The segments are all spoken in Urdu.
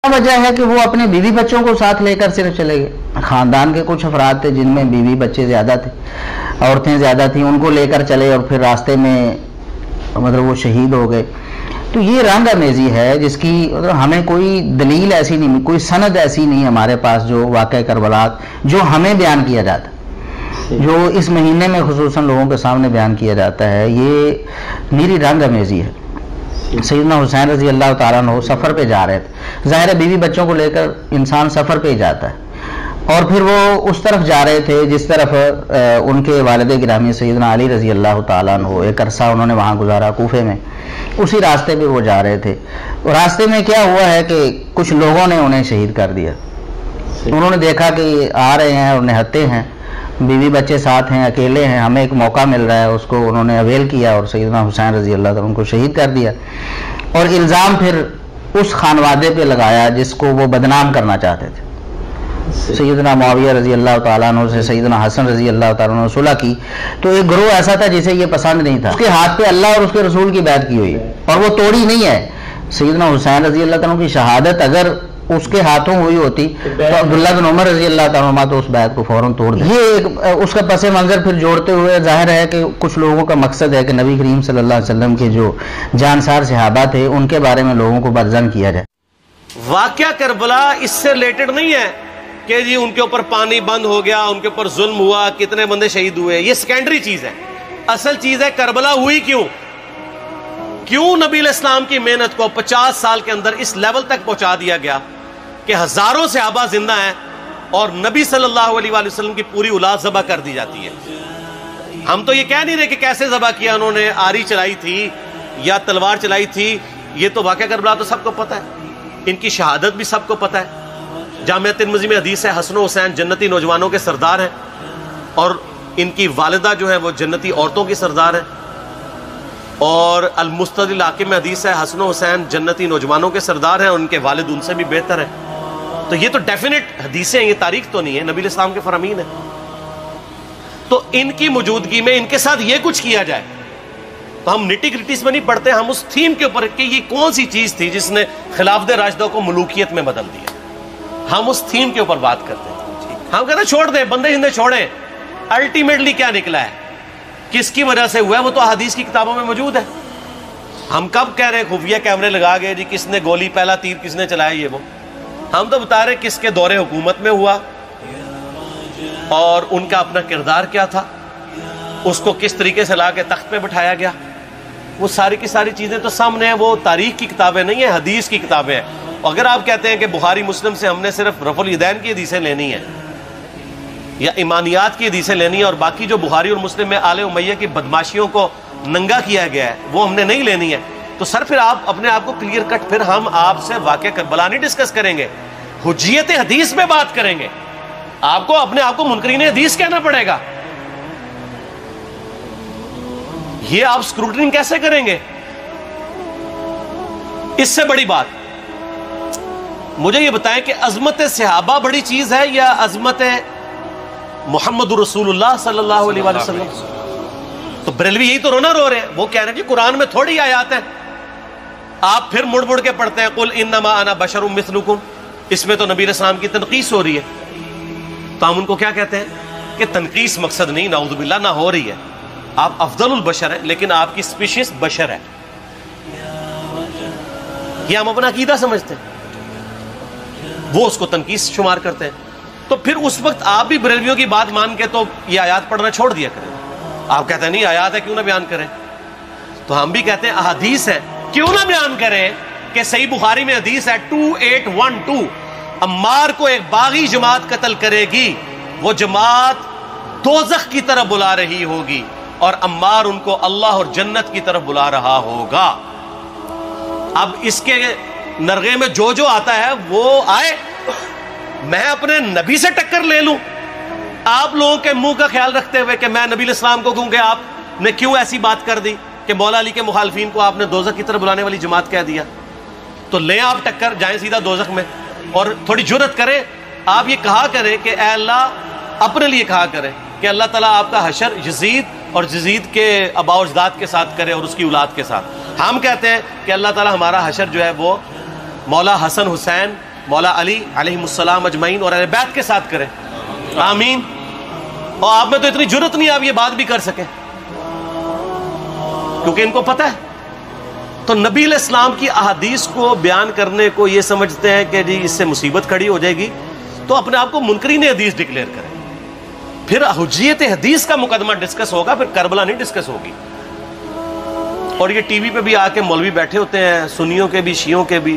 وجہ ہے کہ وہ اپنے بیوی بچوں کو ساتھ لے کر صرف چلے گئے. خاندان کے کچھ افراد تھے جن میں بیوی بچے زیادہ تھے, عورتیں زیادہ تھیں, ان کو لے کر چلے اور پھر راستے میں مطلب وہ شہید ہو گئے. تو یہ رنگ امیزی ہے جس کی ہمیں کوئی دلیل ایسی نہیں, کوئی سند ایسی نہیں ہمارے پاس جو واقعہ کربلا جو ہمیں بیان کیا جاتا, جو اس مہینے میں خصوصاً لوگوں کے سامنے بیان کیا جاتا ہے, یہ میری رنگ امیزی ہے. سیدنا حسین رضی اللہ تعالیٰ عنہ سفر پہ جا رہے تھے. ظاہر ہے بیوی بچوں کو لے کر انسان سفر پہ ہی جاتا ہے, اور پھر وہ اس طرف جا رہے تھے جس طرف ان کے والد گرامی سیدنا علی رضی اللہ تعالیٰ عنہ ایک عرصہ انہوں نے وہاں گزارا کوفے میں, اسی راستے پہ وہ جا رہے تھے. راستے میں کیا ہوا ہے کہ کچھ لوگوں نے انہیں شہید کر دیا. انہوں نے دیکھا کہ آ رہے ہیں اور نہتے ہیں, بیوی بچے ساتھ ہیں, اکیلے ہیں, ہمیں ایک موقع مل رہا ہے, اس کو انہوں نے اویل کیا اور سیدنا حسین رضی اللہ تعالیٰ ان کو شہید کر دیا. اور الزام پھر اس خانوادے پہ لگایا جس کو وہ بدنام کرنا چاہتے تھے. سیدنا معاویہ رضی اللہ تعالیٰ عنہ سے سیدنا حسن رضی اللہ تعالیٰ عنہ صلح کی, تو ایک گروہ ایسا تھا جسے یہ پسند نہیں تھا. اس کے ہاتھ پہ اللہ اور اس کے رسول کی بیعت کی ہوئی اور وہ توڑی نہیں ہے. سیدنا حسین رضی اللہ تعالیٰ عنہ کی شہادت اگر اس کے ہاتھوں ہوئی ہوتی تو عبداللہ بن عمر رضی اللہ تعالیٰ عنہ تو اس بیعت کو فوراً توڑ دیا. یہ اس کا پس منظر پھر جوڑتے ہوئے ظاہر ہے کہ کچھ لوگوں کا مقصد ہے کہ نبی کریم صلی اللہ علیہ وسلم کے جو جانسار صحابہ تھے ان کے بارے میں لوگوں کو بدظن کیا جائے. واقعہ کربلا اس سے ریلیٹڈ نہیں ہے کہ جی ان کے اوپر پانی بند ہو گیا, ان کے اوپر ظلم ہوا, کتنے بندے شہید ہوئے. یہ سیکنڈری چیز ہے. اصل چیز ہے کربلا ہوئی کیوں نبی علیہ السلام کی محنت کو 50 سال کے اندر اس لیول تک پہنچا دیا گیا کہ ہزاروں صحابہ زندہ ہیں اور نبی صلی اللہ علیہ وآلہ وسلم کی پوری اولاد ذبح کر دی جاتی ہے. ہم تو یہ کہہ نہیں رہے کہ کیسے ذبح کیا انہوں نے, آری چلائی تھی یا تلوار چلائی تھی. یہ تو واقعہ کربلا تو سب کو پتہ ہے, ان کی شہادت بھی سب کو پتہ ہے. جامعہ ترمذی میں حدیث ہے حسن و حسین جنتی نوجوانوں کے سردار ہیں اور ان کی والدہ جو ہے وہ جنتی عورتوں کی سردار ہیں. اور المستدل حاکم میں حدیث ہے حسن و حسین جنتی نوجوانوں کے سردار ہیں اور ان کے والد ان سے بھی بہتر ہیں. تو یہ تو ڈیفینٹ حدیثیں ہیں, یہ تاریخ تو نہیں ہے, نبی علیہ السلام کے فرامین ہیں. تو ان کی موجودگی میں ان کے ساتھ یہ کچھ کیا جائے تو ہم نٹی گریٹیز میں نہیں پڑھتے, ہم اس تھیم کے اوپر کہ یہ کون سی چیز تھی جس نے خلافت راشدہ کو ملوکیت میں بدل دیا, ہم اس تھیم کے اوپر بات کرتے ہیں. ہم کہتے ہیں چھوڑ دیں, بندے ہندے چھوڑیں. الٹیمیٹلی کیا نکلا ہے, کس کی وجہ سے ہوا ہے, وہ تو احادیث کی کتابوں میں موجود ہے. ہم کب کہہ رہے ہیں خفیہ کیمرے لگا گئے جی کس نے گولی پہلا تیر کس نے چلایا, یہ وہ ہم تو بتا رہے کس کے دور حکومت میں ہوا اور ان کا اپنا کردار کیا تھا, اس کو کس طریقے سے لا کے تخت پہ بٹھایا گیا. وہ ساری کی ساری چیزیں تو سامنے ہیں, وہ تاریخ کی کتابیں نہیں ہیں, حدیث کی کتابیں ہیں. اگر آپ کہتے ہیں کہ بخاری مسلم سے ہم نے صرف رفع الیدین کی حدیثیں لینی ہیں یا ایمانیات کی حدیثیں لینی ہے اور باقی جو بخاری اور مسلم میں آل امیہ کی بدماشیوں کو ننگا کیا گیا ہے وہ ہم نے نہیں لینی ہے, تو سر پھر آپ اپنے آپ کو کلیئر کٹ, پھر ہم آپ سے واقعہ کربلا نہیں ڈسکس کریں گے, حجیت حدیث میں بات کریں گے. آپ کو اپنے آپ کو منکرین حدیث کہنا پڑے گا. یہ آپ اسکروٹنگ کیسے کریں گے؟ اس سے بڑی بات مجھے یہ بتائیں کہ عظمت صحابہ بڑی چیز ہے یا عظمت محمد رسول اللہ صلی اللہ علیہ وآلہ وسلم؟ تو بریلوی یہی تو رونا رو رہے ہیں, وہ کہہ رہے ہیں کہ قرآن میں تھوڑی آیات ہیں. آپ پھر مڑ مڑ کے پڑھتے ہیں قل انما انا بشر مثلکم, اس میں تو نبی علیہ السلام کی تنقیص ہو رہی ہے. تو ہم ان کو کیا کہتے ہیں کہ تنقیص مقصد نہیں, نعوذ باللہ, نہ ہو رہی ہے. آپ افضل البشر ہیں لیکن آپ کی سپیشیز بشر ہے, یہ ہم اپنا عقیدہ سمجھتے ہیں, وہ اس کو تنقیص شمار کرتے ہیں. تو پھر اس وقت آپ بھی بریلویوں کی بات مان کے تو یہ آیات پڑھنا چھوڑ دیا کریں. آپ کہتے ہیں نہیں آیات ہے کیوں نہ بیان کریں, تو ہم بھی کہتے ہیں احادیث ہے کیوں نہ بیان کریں کہ صحیح بخاری میں حدیث ہے 2812 عمار کو ایک باغی جماعت قتل کرے گی, وہ جماعت دوزخ کی طرف بلا رہی ہوگی اور عمار ان کو اللہ اور جنت کی طرف بلا رہا ہوگا. اب اس کے نرغے میں جو آتا ہے وہ آئے, میں اپنے نبی سے ٹکر لے لوں آپ لوگوں کے منہ کا خیال رکھتے ہوئے کہ میں نبی علیہ السلام کو کہوں کہ آپ نے کیوں ایسی بات کر دی کہ مولا علی کے مخالفین کو آپ نے دوزخ کی طرف بلانے والی جماعت کہہ دیا. تو لیں آپ ٹکر, جائیں سیدھا دوزخ میں اور تھوڑی جرت کریں, آپ یہ کہا کریں کہ اے اللہ, اپنے لیے کہا کریں کہ اللہ تعالیٰ آپ کا حشر یزید اور یزید کے آباء و اجداد کے ساتھ کرے اور اس کی اولاد کے ساتھ. ہم کہتے ہیں کہ اللہ تعالیٰ ہمارا حشر جو ہے وہ مولا حسن حسین مولا علی علیہ السلام اجمعین اور اہل بیت کے ساتھ کریں، آمین۔ اور آپ میں تو اتنی جرت نہیں آپ یہ بات بھی کر سکیں، کیونکہ ان کو پتہ ہے۔ تو نبی علیہ السلام کی احادیث کو بیان کرنے کو یہ سمجھتے ہیں کہ جی اس سے مصیبت کھڑی ہو جائے گی، تو اپنے آپ کو منکرین حدیث ڈکلیئر کریں، پھر حجیت حدیث کا مقدمہ ڈسکس ہوگا، پھر کربلا نہیں ڈسکس ہوگی۔ اور یہ ٹی وی پہ بھی آ کے مولوی بیٹھے ہوتے ہیں، سنیوں کے بھی شیعوں کے بھی،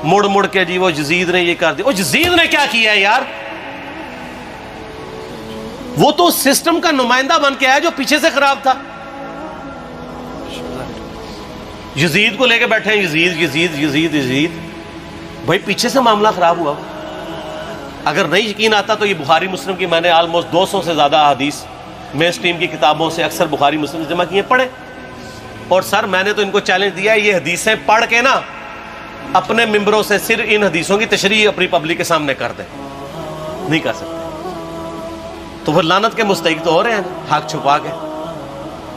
مڑ مڑ کے جی وہ یزید نے یہ کر دیا۔ وہ یزید نے کیا کیا ہے یار؟ وہ تو سسٹم کا نمائندہ بن کے آیا جو پیچھے سے خراب تھا۔ یزید کو لے کے بیٹھے ہیں، یزید یزید یزید یزید، بھائی پیچھے سے معاملہ خراب ہوا۔ اگر نہیں یقین آتا تو یہ بخاری مسلم کی میں نے آلموسٹ 200 سے زیادہ احادیث مین سٹریم کی کتابوں سے اکثر بخاری مسلم جمع کیے، پڑھے۔ اور سر میں نے تو ان کو چیلنج دیا ہے، یہ حدیثیں پڑھ کے نا اپنے ممبروں سے صرف ان حدیثوں کی تشریح اپنی پبلک کے سامنے کر دیں، نہیں کر سکتے، تو پھر لعنت کے مستحق تو ہو رہے ہیں حق چھپا کے،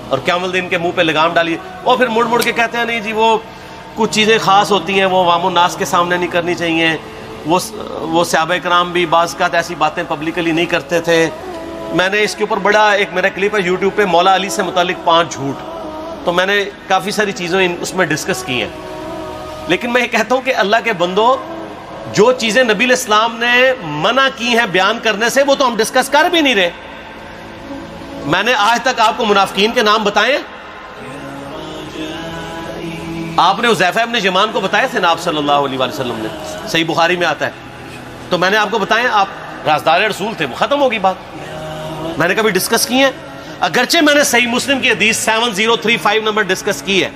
اور قیامت دن کے منہ پہ لگام ڈالیے۔ اور پھر مڑ مڑ کے کہتے ہیں نہیں جی وہ کچھ چیزیں خاص ہوتی ہیں، وہ عوام الناس کے سامنے نہیں کرنی چاہیے، وہ صحابہ کرام بھی بعض اوقات ایسی باتیں پبلکلی نہیں کرتے تھے۔ میں نے اس کے اوپر بڑا ایک میرا کلپ ہے یوٹیوب پہ، مولا علی سے متعلق 5 جھوٹ، تو میں نے کافی ساری چیزیں اس میں ڈسکس کی ہیں۔ لیکن میں یہ کہتا ہوں کہ اللہ کے بندو، جو چیزیں نبی علیہ السلام نے منع کی ہیں بیان کرنے سے، وہ تو ہم ڈسکس کر بھی نہیں رہے۔ میں نے آج تک آپ کو منافقین کے نام بتائے؟ آپ نے حذیفہ ابن یمان کو بتایا تھے نا آپ صلی اللہ علیہ وآلہ وسلم نے، صحیح بخاری میں آتا ہے، تو میں نے آپ کو بتایا، آپ رازدار رسول تھے، وہ ختم ہوگی بات۔ میں نے کبھی ڈسکس کی ہے؟ اگرچہ میں نے صحیح مسلم کی حدیث 7035 نمبر ڈسکس کی ہے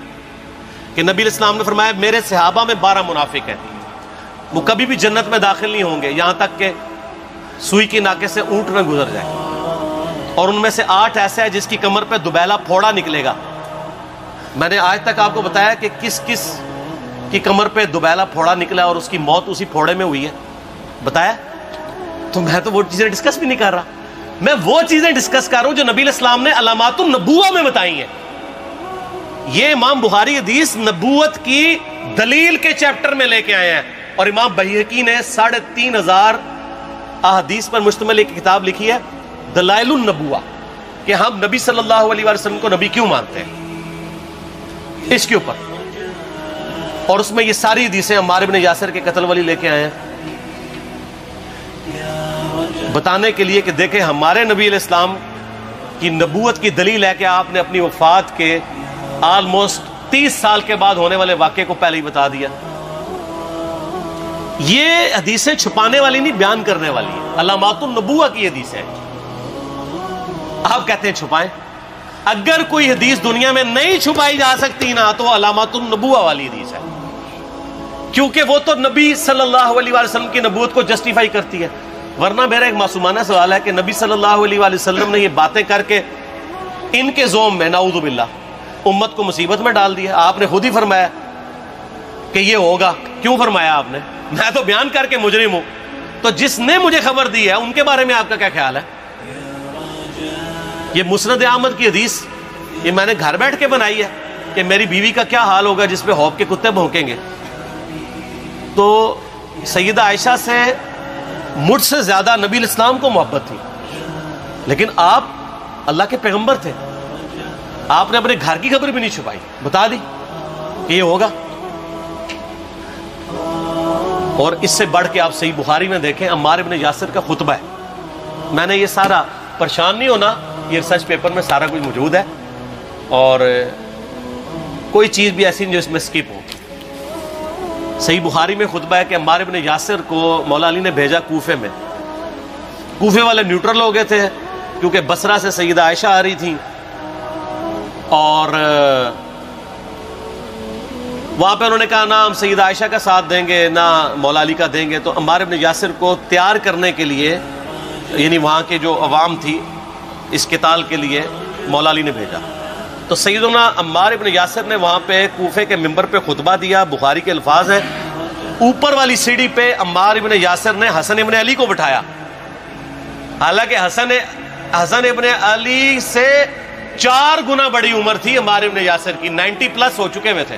کہ نبی علیہ السلام نے فرمایا میرے صحابہ میں 12 منافق ہیں، وہ کبھی بھی جنت میں داخل نہیں ہوں گے یہاں تک کہ سوئی کی ناکے سے اونٹ نہ گزر جائے، اور ان میں سے 8 ایسے ہیں جس کی کمر پہ دوبیلا پھوڑا نکلے گا۔ میں نے آج تک آپ کو بتایا کہ کس کس کی کمر پہ دوبیلا پھوڑا نکلا اور اس کی موت اسی پھوڑے میں ہوئی ہے، بتایا؟ تو میں تو وہ چیزیں ڈسکس بھی نہیں کر رہا، میں وہ چیزیں ڈسکس کر رہا ہوں جو نبی علیہ السلام نے علامات النبوہ میں بتائی ہیں۔ یہ امام بخاری حدیث نبوت کی دلیل کے چیپٹر میں لے کے آئے ہیں، اور امام بہقی نے 3500 احادیث پر مشتمل ایک کتاب لکھی ہے دلائل النبوہ، کہ ہم نبی صلی اللہ علیہ وسلم کو نبی کیوں مانتے ہیں، اس کے اوپر۔ اور اس میں یہ ساری حدیثیں عمار بن یاسر کے قتل والی لے کے آئے ہیں، بتانے کے لیے کہ دیکھیں ہمارے نبی علیہ السلام کی نبوت کی دلیل ہے کہ آپ نے اپنی وفات کے آلموسٹ 30 سال کے بعد ہونے والے واقعے کو پہلے ہی بتا دیا۔ یہ حدیثیں چھپانے والی نہیں، بیان کرنے والی ہیں، علامات النبوہ کی حدیثیں ہیں۔ آپ کہتے ہیں چھپائیں، اگر کوئی حدیث دنیا میں نہیں چھپائی جا سکتی نا تو علامات النبوہ والی حدیث ہے، کیونکہ وہ تو نبی صلی اللہ علیہ وسلم کی نبوت کو جسٹیفائی کرتی ہے۔ ورنہ میرا ایک معصومانہ سوال ہے کہ نبی صلی اللہ علیہ وسلم نے یہ باتیں کر کے ان کے زوم میں نعوذ باللہ امت کو مصیبت میں ڈال دیا۔ آپ نے خود ہی فرمایا کہ یہ ہوگا، کیوں فرمایا آپ نے؟ میں تو بیان کر کے مجرم ہوں، تو جس نے مجھے خبر دی ہے ان کے بارے میں آپ کا کیا خیال ہے؟ یہ مسند احمد کی حدیث یہ میں نے گھر بیٹھ کے بنائی ہے کہ میری بیوی کا کیا حال ہوگا جس پہ خوف کے کتے بھونکیں گے۔ تو سیدہ عائشہ سے مجھ سے زیادہ نبی علیہ السلام کو محبت تھی، لیکن آپ اللہ کے پیغمبر تھے، آپ نے اپنے گھر کی خبر بھی نہیں چھپائی، بتا دی کہ یہ ہوگا۔ اور اس سے بڑھ کے آپ صحیح بخاری میں دیکھیں عمار بن یاسر کا خطبہ ہے، میں نے یہ سارا، پریشان نہیں ہونا، یہ ریسرچ پیپر میں سارا کچھ موجود ہے، اور کوئی چیز بھی ایسی نہیں جو اس میں سکپ ہو۔ صحیح بخاری میں خطبہ ہے کہ عمار بن یاسر کو مولا علی نے بھیجا کوفے میں، کوفے والے نیوٹرل ہو گئے تھے کیونکہ بصرہ سے سیدہ عائشہ آ رہی تھیں، اور وہاں پہ انہوں نے کہا نہ ہم سیدہ عائشہ کا ساتھ دیں گے نہ مولا علی کا دیں گے، تو عمار بن یاسر کو تیار کرنے کے لیے، یعنی وہاں کے جو عوام تھی اس قتال کے لیے مولا علی نے بھیجا۔ تو سیدنا عمار بن یاسر نے وہاں پہ کوفے کے ممبر پہ خطبہ دیا، بخاری کے الفاظ ہیں، اوپر والی سیڑھی پہ عمار بن یاسر نے حسن ابن علی کو بٹھایا، حالانکہ حسن ابن علی سے 4 گنا بڑی عمر تھی عمار بن یاسر کی، 90 پلس ہو چکے ہوئے تھے۔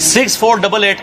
6488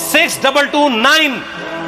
6229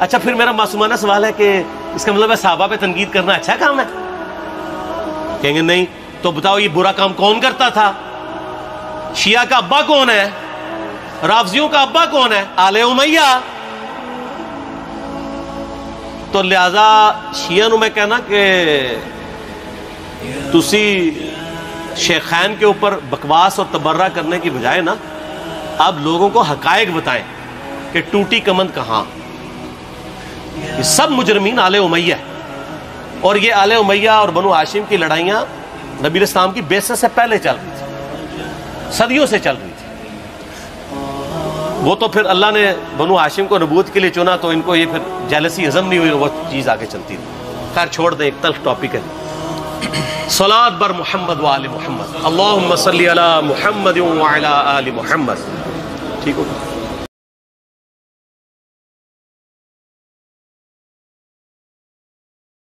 اچھا پھر میرا معصومانہ سوال ہے کہ اس کا مطلب ہے صحابہ پہ تنقید کرنا اچھا کام ہے؟ کہیں گے نہیں. تو بتاؤ یہ برا کام کون کرتا تھا؟ شیعہ کا ابا کون ہے؟ رافضیوں کا ابا کون ہے؟ آل امیہ. تو لہذا شیعہ نو میں کہنا کہ تسی شیخین کے اوپر بکواس اور تبرہ کرنے کی بجائے نا اب لوگوں کو حقائق بتائیں کہ ٹوٹی کمند کہاں. یہ سب مجرمین آل امیہ ہے، اور یہ آل امیہ اور بنو ہاشم کی لڑائیاں نبی اسلام کی بعثت سے پہلے چل رہی تھی، صدیوں سے چل رہی تھی. وہ تو پھر اللہ نے بنو ہاشم کو نبوت کے لیے چنا تو ان کو یہ پھر جیلسی ہضم نہیں ہوئی، وہ چیز آگے چلتی تھی. خیر چھوڑ دیں، ایک تلخ ٹاپک ہے. صلاۃ بر محمد و آل محمد. اللہم صلی علی محمد و علی آل محمد. ٹھیک ہو؟